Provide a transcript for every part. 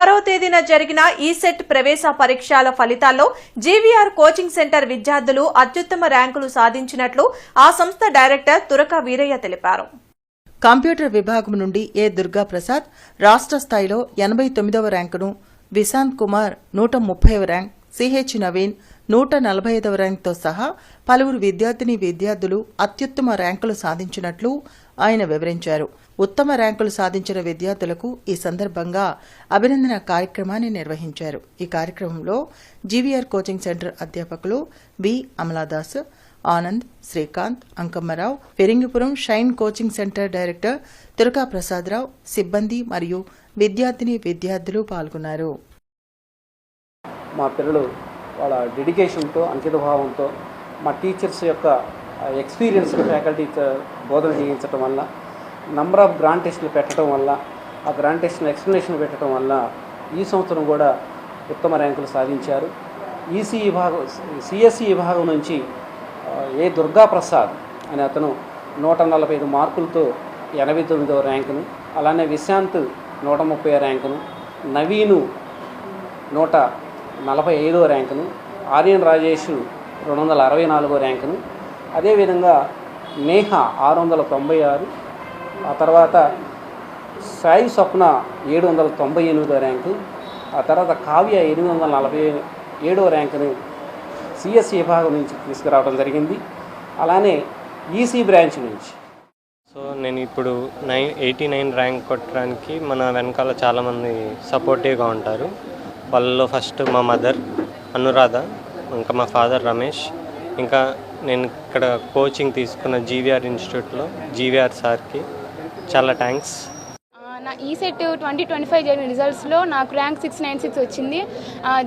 6వ తేదీన జరిగిన ఈసెట్ ప్రవేశ పరీక్షల ఫలితాల్లో జీవీఆర్ కోచింగ్ సెంటర్ విద్యార్థులు అత్యుత్తమ ర్యాంకులు సాధించినట్లు ఆ సంస్థ డైరెక్టర్ తురక వీరయ్య తెలిపారు. కంప్యూటర్ విభాగం నుండి ఏ దుర్గాప్రసాద్ రాష్ట్ర స్థాయిలో 89వ ర్యాంకును, విశాంత్ కుమార్ 130వ ర్యాంక్, సిహెచ్ నవీన్ 145వ ర్యాంకుతో సహా పలువురు విద్యార్థులు అత్యుత్తమ ర్యాంకులు సాధించినట్లు ఆయన వివరించారు. ఉత్తమ ర్యాంకులు సాధించిన విద్యార్థులకు ఈ సందర్భంగా అభినందన కార్యక్రమాన్ని నిర్వహించారు. ఈ కార్యక్రమంలో జీవీఆర్ కోచింగ్ సెంటర్ అధ్యాపకులు B Amaladas, Anand, Srikanth, Ankammarao, Peringipuram shine coaching centre director Turaka Prasadarao, సిబ్బంది మరియు విద్యార్థులు పాల్గొన్నారు. మా పిల్లలు వాళ్ళ డెడికేషన్తో, అంకితభావంతో, మా టీచర్స్ యొక్క ఎక్స్పీరియన్స్డ్ ఫ్యాకల్టీతో బోధన చేయించడం వల్ల, నంబర్ ఆఫ్ గ్రాండ్ టెస్టులు పెట్టడం వల్ల, ఆ గ్రాండ్ టెస్టులు ఎక్స్ప్లెనేషన్ పెట్టడం వల్ల ఈ సంవత్సరం కూడా ఉత్తమ ర్యాంకులు సాధించారు. సిఎస్ఈ విభాగం నుంచి ఏ దుర్గాప్రసాద్ అనే అతను 145 మార్కులతో 89వ ర్యాంకును, అలానే విశాంత్ 130వ ర్యాంకును, నవీను 145వ ర్యాంకును, ఆర్యన్ రాజేష్ 264వ ర్యాంకును, అదేవిధంగా నేహ 696, ఆ తర్వాత సాయి స్వప్న 798వ ర్యాంకు, ఆ తర్వాత కావ్య 847వ ర్యాంకుని సిఎస్ఈ విభాగం నుంచి తీసుకురావడం జరిగింది. అలానే ఈసీ బ్రాంచ్ నుంచి. సో నేను ఇప్పుడు 89 ర్యాంక్ కొట్టడానికి మన వెనకాల చాలామంది సపోర్టివ్గా ఉంటారు. వాళ్ళలో ఫస్ట్ మా మదర్ అనురాధ, ఇంకా మా ఫాదర్ రమేష్, ఇంకా నేను ఇక్కడ కోచింగ్ తీసుకున్న జీవీఆర్ ఇన్స్టిట్యూట్లో జీవీఆర్ సార్కి చాలా థ్యాంక్స్. నా ఈసెట్ 2025 జరిగిన రిజల్ట్స్లో నాకు ర్యాంక్ 696 వచ్చింది.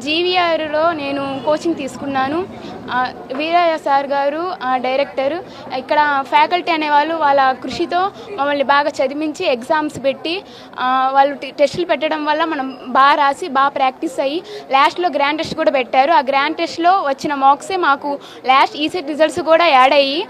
జీవీఆర్లో నేను కోచింగ్ తీసుకున్నాను. వీరయ్య సార్ గారు డైరెక్టర్, ఇక్కడ ఫ్యాకల్టీ అనేవాళ్ళు వాళ్ళ కృషితో మమ్మల్ని బాగా చదివించి ఎగ్జామ్స్ పెట్టి వాళ్ళు టెస్టులు పెట్టడం వల్ల మనం బాగా రాసి బాగా ప్రాక్టీస్ అయ్యి లాస్ట్లో గ్రాండ్ టెస్ట్ కూడా పెట్టారు. ఆ గ్రాండ్ టెస్ట్లో వచ్చిన మార్క్సే మాకు లాస్ట్ ఈసెట్ రిజల్ట్స్ కూడా యాడ్ అయ్యి